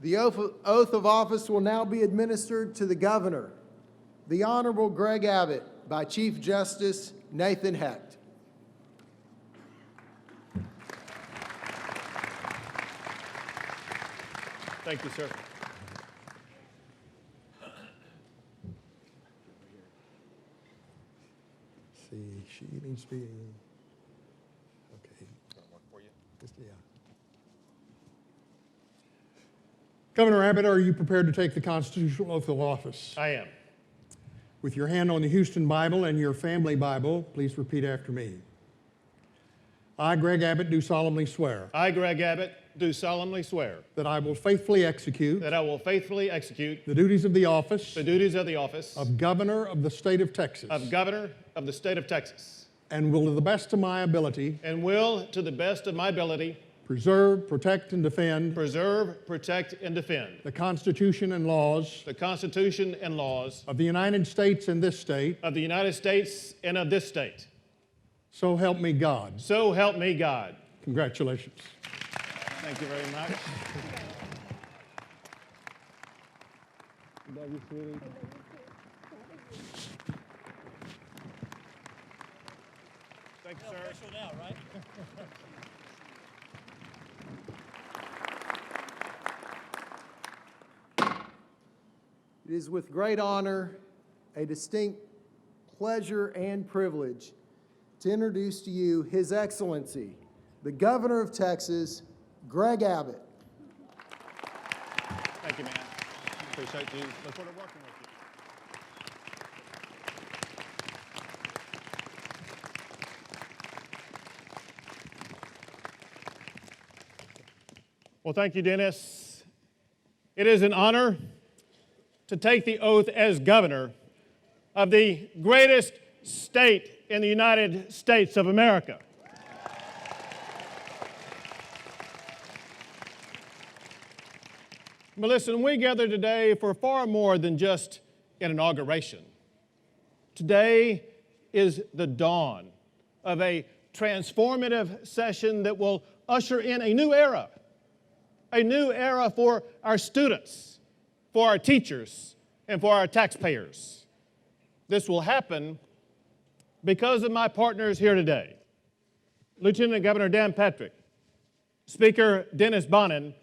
The oath of office will now be administered to the Governor, the Honorable Greg Abbott, by Chief Justice Nathan Hecht. Thank you, sir. See, she needs to be, okay. Yeah. Governor Abbott, are you prepared to take the constitutional oath of office? I am. With your hand on the Houston Bible and your family Bible, please repeat after me. I, Greg Abbott, do solemnly swear. I, Greg Abbott, do solemnly swear That I will faithfully execute. that I will faithfully execute The duties of the office. the duties of the office Of Governor of the State of Texas. of Governor of the State of Texas, And will to the best of my ability. and will, to the best of my ability, Preserve, protect, and defend. preserve, protect, and defend The Constitution and laws. the Constitution and laws Of the United States and this state. of the United States and of this state. So help me God. So help me God. Congratulations. Thank you very much. Love you, sweetie. Thank you, sir. Official now, right? It is with great honor, a distinct pleasure and privilege to introduce to you His Excellency, the Governor of Texas, Greg Abbott. Thank you, man. Appreciate you. Look forward to working with you. Well, thank you, Dennis. It is an honor to take the oath as governor of the greatest state in the United States of America. But listen, we gather today for far more than just an inauguration. Today is the dawn of a transformative session that will usher in a new era for our students, for our teachers, and for our taxpayers. This will happen because of my partners here today. Lieutenant Governor Dan Patrick, Speaker Dennis Bonnen,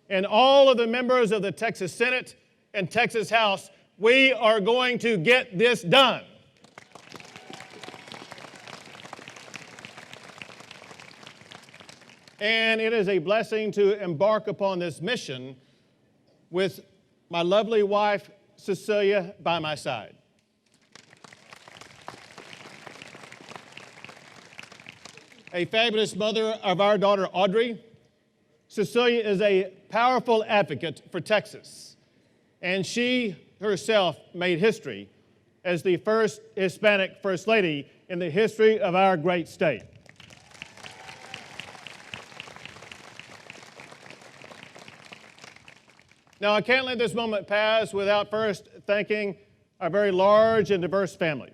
and all of the members of the Texas Senate and Texas House. We are going to get this done. And it is a blessing to embark upon this mission with my lovely wife, Cecilia, by my side. A fabulous mother of our daughter, Audrey. Cecilia is a powerful advocate for Texas, and she herself made history as the first Hispanic First Lady in the history of our great state. Now, I can't let this moment pass without first thanking our very large and diverse family.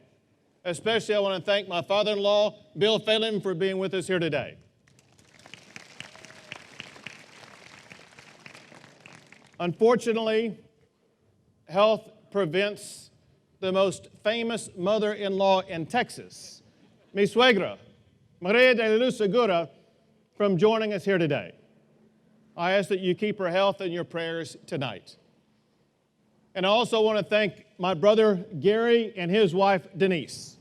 Especially, I want to thank my father-in-law, Bill Phelan, for being with us here today. Unfortunately, health prevents the most famous mother-in-law in Texas, mi suegra, Maria de la Luz Segura, from joining us here today. I ask that you keep her health in your prayers tonight. And I also want to thank my brother Gary and his wife Denise.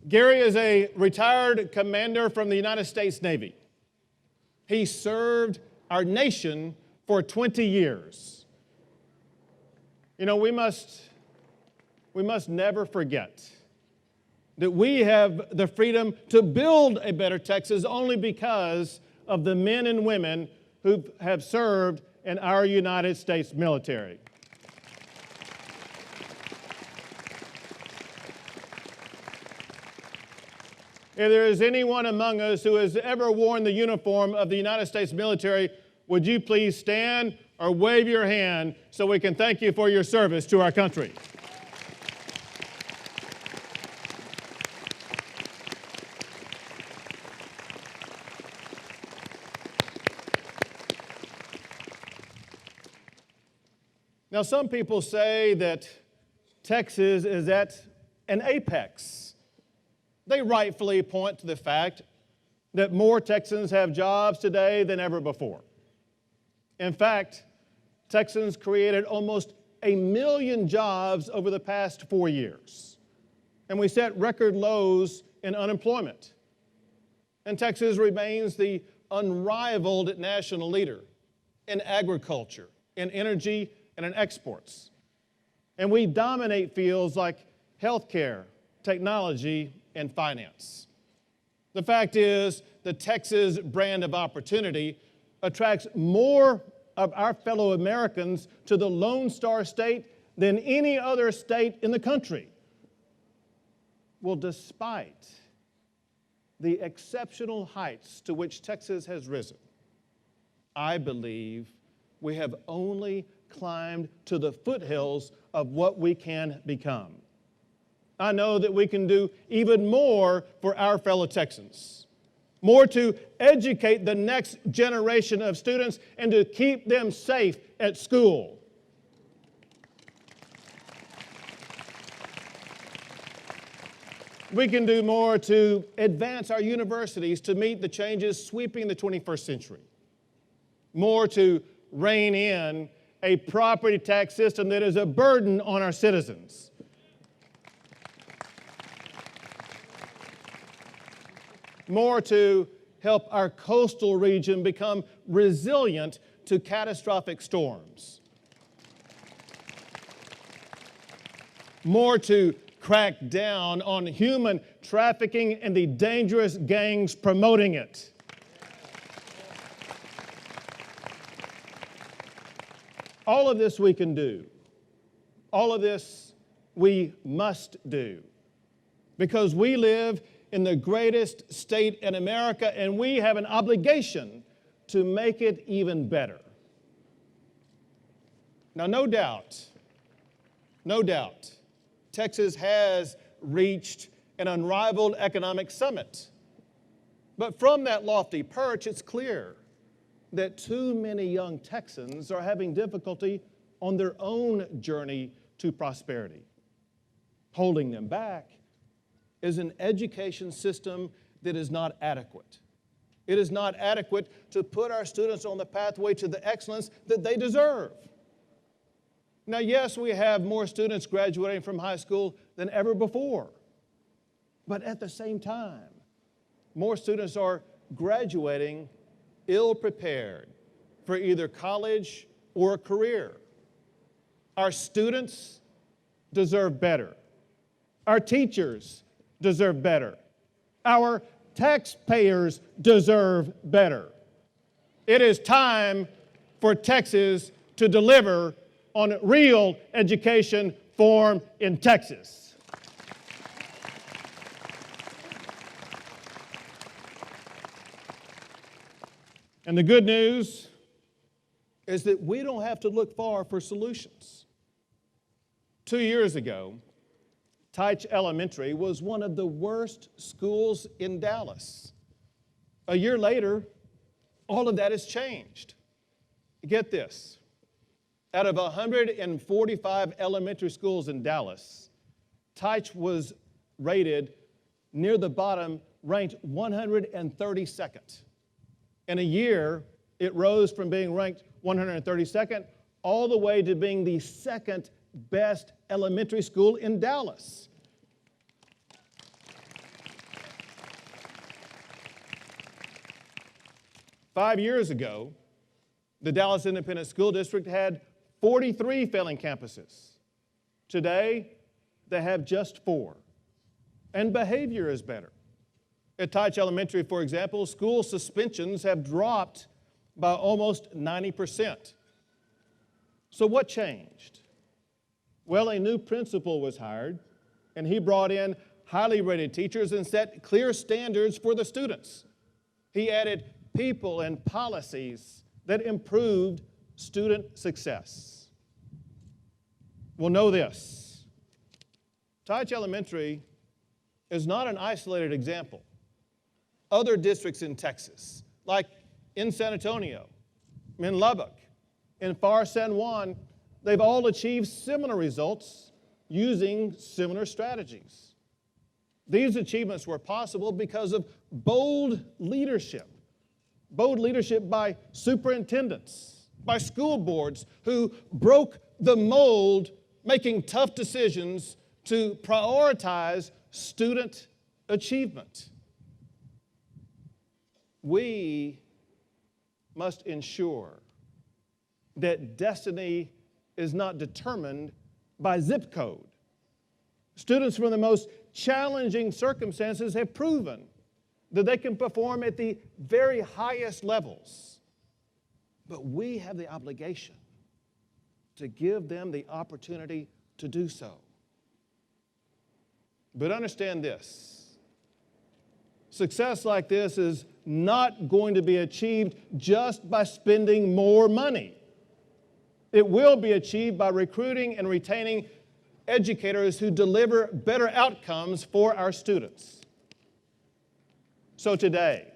Gary is a retired commander from the United States Navy. He served our nation for 20 years. You know, we must never forget that we have the freedom to build a better Texas only because of the men and women who have served in our United States military. If there is anyone among us who has ever worn the uniform of the United States military, would you please stand or wave your hand so we can thank you for your service to our country? Now, some people say that Texas is at an apex. They rightfully point to the fact that more Texans have jobs today than ever before. In fact, Texans created almost 1 million jobs over the past 4 years. And we set record lows in unemployment. And Texas remains the unrivaled national leader in agriculture, in energy, and in exports. And we dominate fields like healthcare, technology, and finance. The fact is, the Texas brand of opportunity attracts more of our fellow Americans to the Lone Star State than any other state in the country. Well, despite the exceptional heights to which Texas has risen, I believe we have only climbed to the foothills of what we can become. I know that we can do even more for our fellow Texans, more to educate the next generation of students and to keep them safe at school. We can do more to advance our universities to meet the changes sweeping the 21st century. More to rein in a property tax system that is a burden on our citizens. More to help our coastal region become resilient to catastrophic storms. More to crack down on human trafficking and the dangerous gangs promoting it. All of this we can do. All of this we must do. Because we live in the greatest state in America, and we have an obligation to make it even better. Now, no doubt, Texas has reached an unrivaled economic summit. But from that lofty perch, it's clear that too many young Texans are having difficulty on their own journey to prosperity. Holding them back is an education system that is not adequate. It is not adequate to put our students on the pathway to the excellence that they deserve. Now, yes, we have more students graduating from high school than ever before. But at the same time, more students are graduating ill-prepared for either college or a career. Our students deserve better. Our teachers deserve better. Our taxpayers deserve better. It is time for Texas to deliver on real education reform in Texas. And the good news is that we don't have to look far for solutions. 2 years ago, Teich Elementary was one of the worst schools in Dallas. A year later, all of that has changed. Get this. Out of 145 elementary schools in Dallas, Teich was rated near the bottom, ranked 132nd. In a year, it rose from being ranked 132nd all the way to being the second best elementary school in Dallas. Five years ago, the Dallas Independent School District had 43 failing campuses. Today, they have just 4. And behavior is better. At Teich Elementary, for example, school suspensions have dropped by almost 90%. So what changed? Well, a new principal was hired, and he brought in highly rated teachers and set clear standards for the students. He added people and policies that improved student success. Well, know this. Teich Elementary is not an isolated example. Other districts in Texas, like in San Antonio, in Lubbock, in Far San Juan, they've all achieved similar results using similar strategies. These achievements were possible because of bold leadership by superintendents, by school boards who broke the mold, making tough decisions to prioritize student achievement. We must ensure that destiny is not determined by zip code. Students from the most challenging circumstances have proven that they can perform at the very highest levels. But we have the obligation to give them the opportunity to do so. But understand this: success like this is not going to be achieved just by spending more money. It will be achieved by recruiting and retaining educators who deliver better outcomes for our students. So today,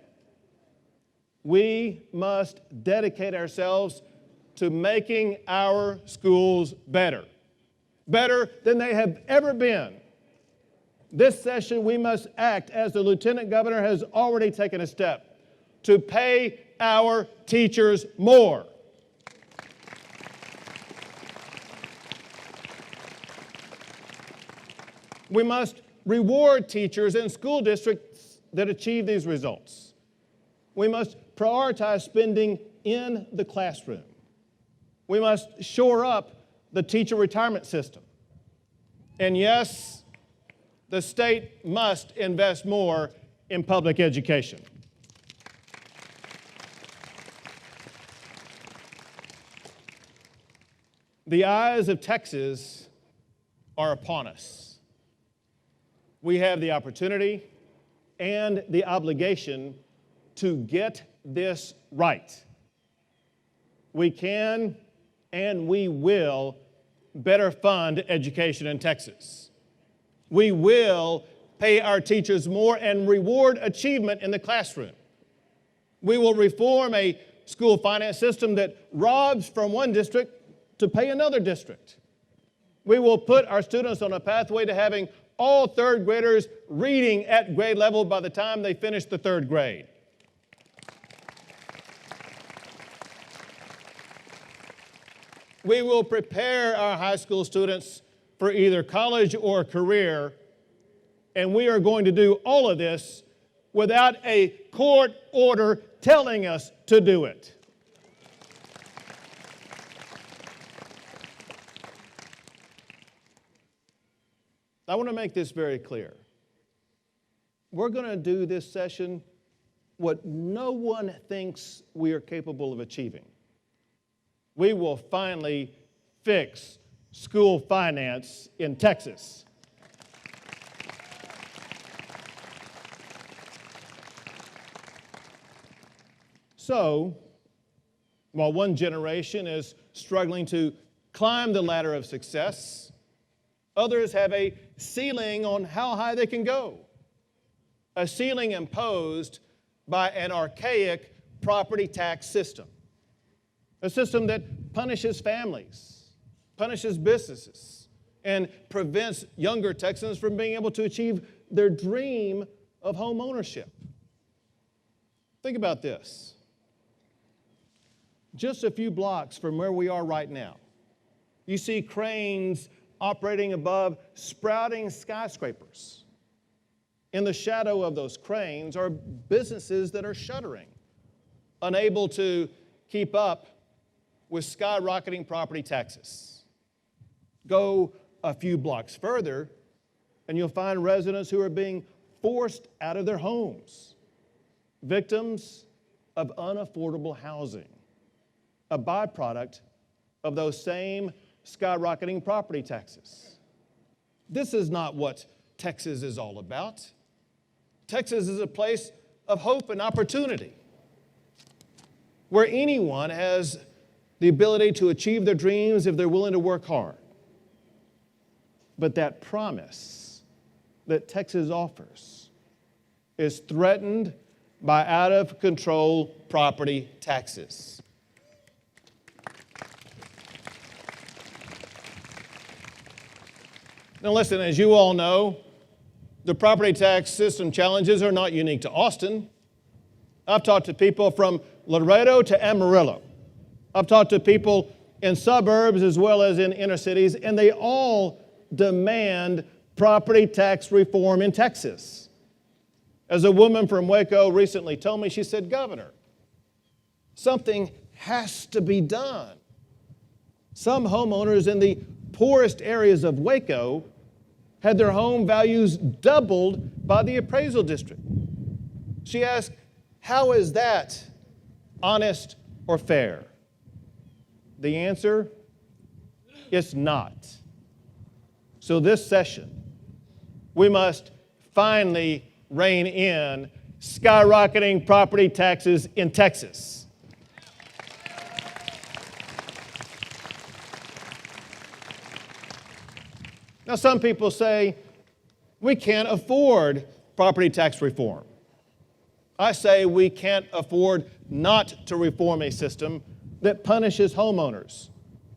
we must dedicate ourselves to making our schools better than they have ever been. This session, we must act as the Lieutenant Governor has already taken a step to pay our teachers more. We must reward teachers in school districts that achieve these results. We must prioritize spending in the classroom. We must shore up the teacher retirement system. And yes, the state must invest more in public education. The eyes of Texas are upon us. We have the opportunity and the obligation to get this right. We can and we will better fund education in Texas. We will pay our teachers more and reward achievement in the classroom. We will reform a school finance system that robs from one district to pay another district. We will put our students on a pathway to having all third graders reading at grade level by the time they finish the third grade. We will prepare our high school students for either college or career, and we are going to do all of this without a court order telling us to do it. I want to make this very clear. We're going to do this session what no one thinks we are capable of achieving. We will finally fix school finance in Texas. So, while one generation is struggling to climb the ladder of success, others have a ceiling on how high they can go. A ceiling imposed by an archaic property tax system. A system that punishes families, punishes businesses, and prevents younger Texans from being able to achieve their dream of home ownership. Think about this. Just a few blocks from where we are right now, you see cranes operating above sprouting skyscrapers. In the shadow of those cranes are businesses that are shuttering, unable to keep up with skyrocketing property taxes. Go a few blocks further, and you'll find residents who are being forced out of their homes, victims of unaffordable housing, a byproduct of those same skyrocketing property taxes. This is not what Texas is all about. Texas is a place of hope and opportunity, where anyone has the ability to achieve their dreams if they're willing to work hard. But that promise that Texas offers is threatened by out-of-control property taxes. Now listen, as you all know, the property tax system challenges are not unique to Austin. I've talked to people from Laredo to Amarillo. I've talked to people in suburbs as well as in inner cities, and they all demand property tax reform in Texas. As a woman from Waco recently told me, she said, "Governor, something has to be done. Some homeowners in the poorest areas of Waco had their home values doubled by the appraisal district." She asked, "How is that honest or fair?" The answer, it's not. So this session, we must finally rein in skyrocketing property taxes in Texas. Now, some people say we can't afford property tax reform. I say we can't afford not to reform a system that punishes homeowners,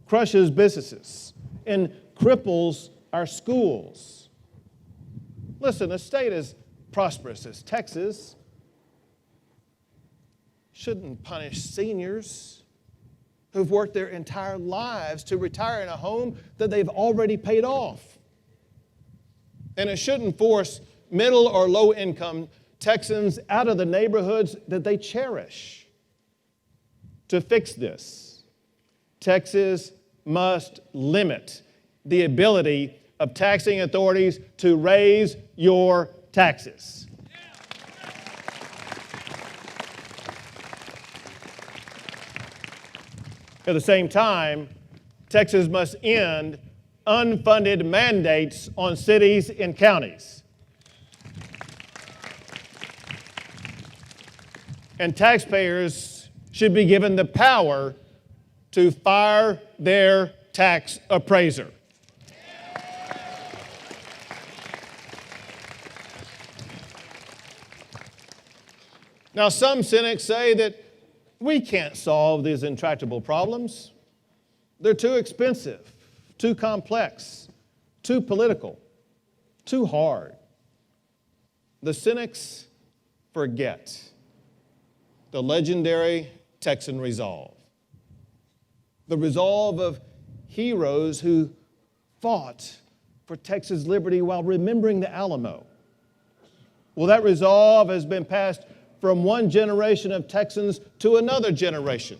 crushes businesses, and cripples our schools. Listen, a state as prosperous as Texas shouldn't punish seniors who've worked their entire lives to retire in a home that they've already paid off. And it shouldn't force middle or low income Texans out of the neighborhoods that they cherish. To fix this, Texas must limit the ability of taxing authorities to raise your taxes. At the same time, Texas must end unfunded mandates on cities and counties. And taxpayers should be given the power to fire their tax appraiser. Now, some cynics say that we can't solve these intractable problems. They're too expensive, too complex, too political, too hard. The cynics forget the legendary Texan resolve. The resolve of heroes who fought for Texas liberty while remembering the Alamo. Well, that resolve has been passed from one generation of Texans to another generation,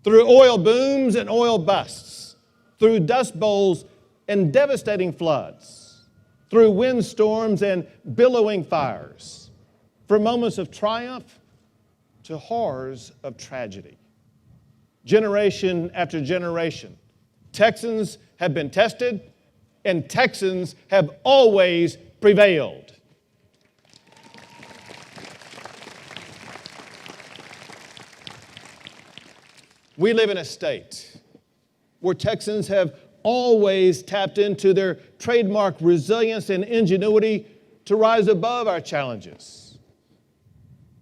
through oil booms and oil busts, through dust bowls and devastating floods, through windstorms and billowing fires, from moments of triumph to horrors of tragedy. Generation after generation, Texans have been tested, and Texans have always prevailed. We live in a state where Texans have always tapped into their trademark resilience and ingenuity to rise above our challenges.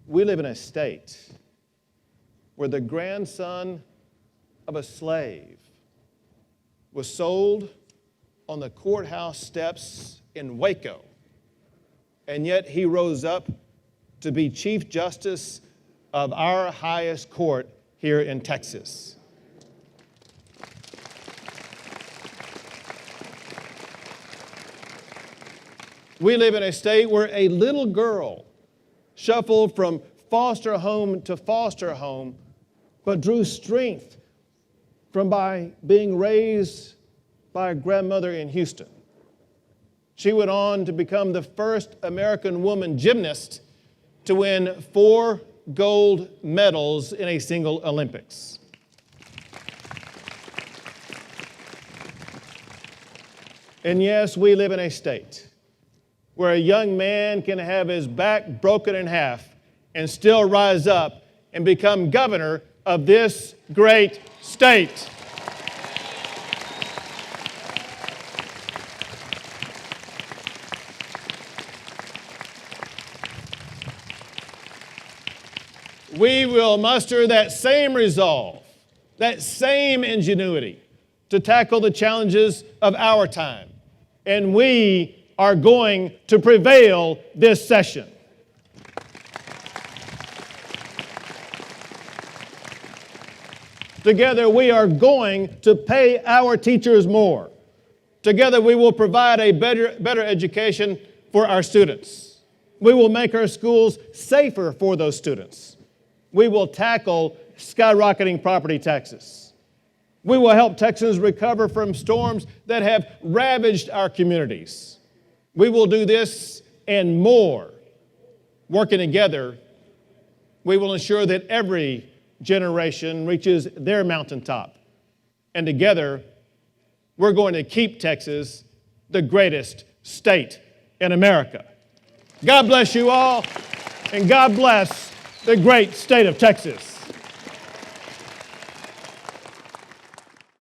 We live in a state where the grandson of a slave was sold on the courthouse steps in Waco, and yet he rose up to be Chief Justice of our highest court here in Texas. We live in a state where a little girl shuffled from foster home to foster home, but drew strength from by being raised by a grandmother in Houston. She went on to become the first American woman gymnast to win 4 gold medals in a single Olympics. And yes, we live in a state where a young man can have his back broken in half and still rise up and become governor of this great state. We will muster that same resolve, that same ingenuity to tackle the challenges of our time. and we are going to prevail this session. Together, we are going to pay our teachers more. Together, we will provide a better education for our students. We will make our schools safer for those students. We will tackle skyrocketing property taxes. We will help Texans recover from storms that have ravaged our communities. We will do this and more. Working together, we will ensure that every generation reaches their mountaintop. And together, we're going to keep Texas the greatest state in America. God bless you all, and God bless the great state of Texas.